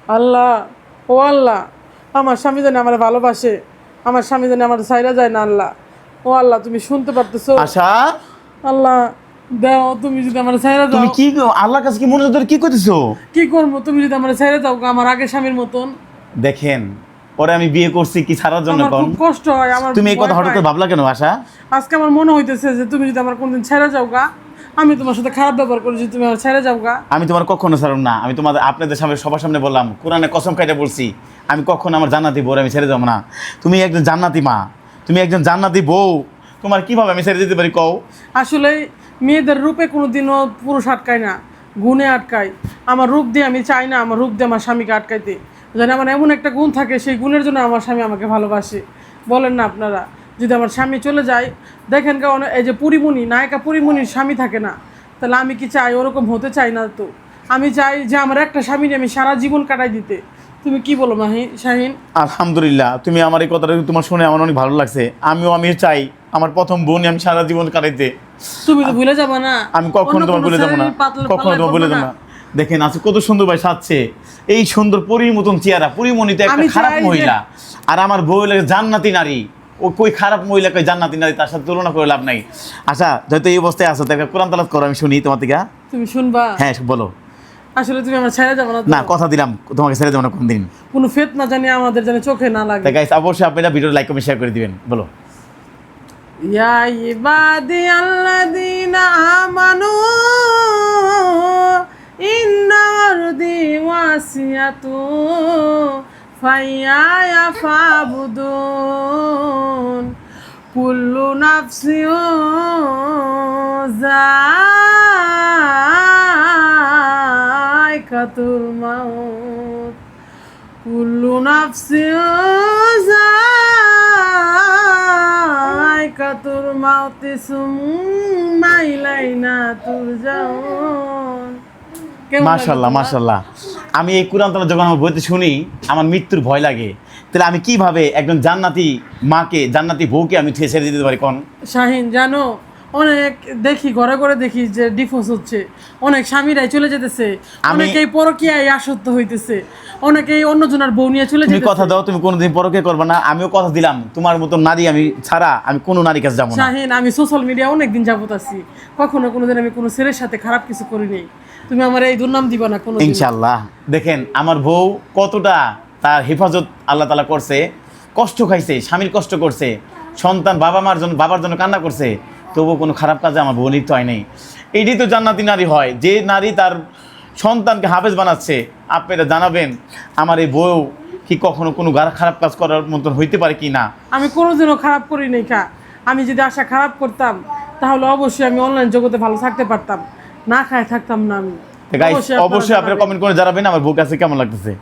আল্লাহ, ও আল্লাহ, আমার স্বামী জানে আমার ভালোবাসে, আমার স্বামী জানে আমার ছাইরা যায় না। আল্লাহ, ও আল্লাহ, তুমি শুনতে পারতেছো? আশা, আল্লাহ, দাও, তুমি যদি আমার ছাইরা যাও। তুমি কি আল্লাহর কাছে কি মনোযোগ ধরে কি করতেছো? কি করবো? তুমি যদি আমার ছাইরা যাও আমার আগের স্বামীর মতন। দেখেন, ওরে আমি বিয়ে করছি কি ছাড়ার জন্য? আমার কোন খুব কষ্ট হয়, আমার তুমি এই কথা ভয় হঠাৎ পায়। করে ভাবলা কেন আশা? আজকে আমার মনে হইতেছে যে তুমি যদি আমার কোনদিন ছেড়ে যাও গা, আমি তোমার সাথে খারাপ ব্যবহার করি, যদি তুমি আমার ছেড়ে যাও গা। আমি তোমার কখনো ছাড়ব না। আমি তোমাদের আপনাদের সামনে সবার সামনে বললাম, কোরআনে কসম খাইতে বলছি, আমি কখনো আমার জান্নাতি বউ আমি ছেড়ে যাবো না। তুমি একজন জান্নাতি মা, তুমি একজন জান্নাতি বউ, তোমার কিভাবে আমি ছেড়ে যেতে পারি কও? আসলে মেয়েদের রূপে কোনোদিনও পুরুষ আটকায় না, গুণে আটকায়। আমার রূপ দিয়ে আমি চাই না আমার রূপ দিয়ে আমার স্বামীকে আটকাইতে। যেন আমার এমন একটা গুণ থাকে, সেই গুণের জন্য আমার স্বামী আমাকে ভালোবাসে। বলেন না আপনারা, যদি আমার স্বামী চলে যায়, দেখেন কেমন এই যে পরিমণি, নায়িকা পরিমণির স্বামী থাকে না, তাহলে আমি কি চাই ওরকম হতে চাই না তো। আমি চাই যে আমার একটা স্বামী নিয়ে আমি সারা জীবন কাটাই দিতে। তুমি কি বলো শাহিন? আলহামদুলিল্লাহ, তুমি আমার এই কথাটা তোমার শুনে আমার অনেক ভালো লাগছে। আমি চাই আমার প্রথম বোন আমি সারা জীবন কাটাইতে। তুমি তো ভুলে যাবে না, আমি কখনো তোমার ভুলে যাবো না, কখনো তোমার ভুলে যাবো না। দেখেন আজকে কত সুন্দর ভাই সাজছে, এই সুন্দর পরীর মতন চেহারা। পরিমণিতে একটা আমি খারাপ চাই যে- মহিলা, আর আমার বউ লাগে জান্নাতি নারী। ও কই খারাপ মহিলা কই জান্নাতি নারী, তার সাথে তুলনা করে লাভ নাই। আচ্ছা, যেহেতু এই অবস্থায় আছো, তাকে কোরআন তালাত করো, আমি শুনি তোমার থেকে। তুমি শুনবা? হ্যাঁ বলো। আসলে তুমি আমার ছেড়ে যাবে না তো? না, কথা দিলাম তোমাকে ছেড়ে যাবো না কোনদিন। কোনো ফিতনা জানি আমাদের জানি চোখে না লাগে। তাই গাইস, অবশ্যই আপনারা ভিডিও লাইক কমেন্ট শেয়ার করে দিবেন। বলো। ইয়া ইবাদি আল্লাযীনা আমানু ইন্না আরদি ওয়াসিয়াতু ফাইয়া ফাবুদুন কুল্লু নাফসিন যায়কাতুল মাউত কুল্লু নাফসিন যায়কাতুল মাউত সুম্মা ইলাইনা তুরজাউন। মাশাআল্লাহ মাশাআল্লাহ। আমি এই কোরআন তাআলা যখন আমার বইতে শুনি, আমার মৃত্যুর ভয় লাগে। তাহলে আমি কিভাবে একজন জান্নাতি মাকে, জান্নাতি বউকে আমি ছেড়ে দিতে পারি কোন? শাহিন, জানো, অনেক দেখি ঘরে ঘরে দেখি যে ডিভোর্স হচ্ছে, অনেক স্বামীরাই চলে যেতেছে, অনেকেই পরকীয়ায় আসক্ত হইতেছে, অনেকেই অন্যজনের বউ নিয়ে চলে তুমি যেতেছে। কথা দাও, তুমি কোনোদিন পরকে করবে না। আমিও কথা দিলাম, তোমার মতো নারী আমি ছাড়া আমি কোনো নারীর কাছে যাবো না। শাহিন, আমি সোশ্যাল মিডিয়া অনেকদিন যাবত আছি, কখনো কোনোদিন আমি কোনো ছেলের সাথে খারাপ কিছু করি নাই। তুমি আমার এই দুর্নাম দিবা না কোনো। ইনশাআল্লাহ। দেখেন আমার বউ কতটা তার হেফাজত আল্লাহ তাআলা করছে, কষ্ট খাইছে, স্বামীর কষ্ট করছে, সন্তান বাবার জন্য কান্না করছে, তবুও কোনো খারাপ কাজে আমার বউ লিপ্ত হয় নাই। এটাই তো জান্নাতি নারী হয়, যে নারী তার সন্তানকে হাফেজ বানাচ্ছে। আপনারা জানাবেন আমার এই বউ কি কখনো কোনো খারাপ কাজ করার মতন হইতে পারে কি না? আমি কোনোদিনও খারাপ করি নাই কা। আমি যদি আশা খারাপ করতাম, তাহলে অবশ্যই আমি অনলাইন জগতে ভালো থাকতে পারতাম, না খায় থাকতাম না আমি। অবশ্যই আপনারা কমেন্ট করে জানাবেন আমার বউ কাছে কেমন লাগতেছে।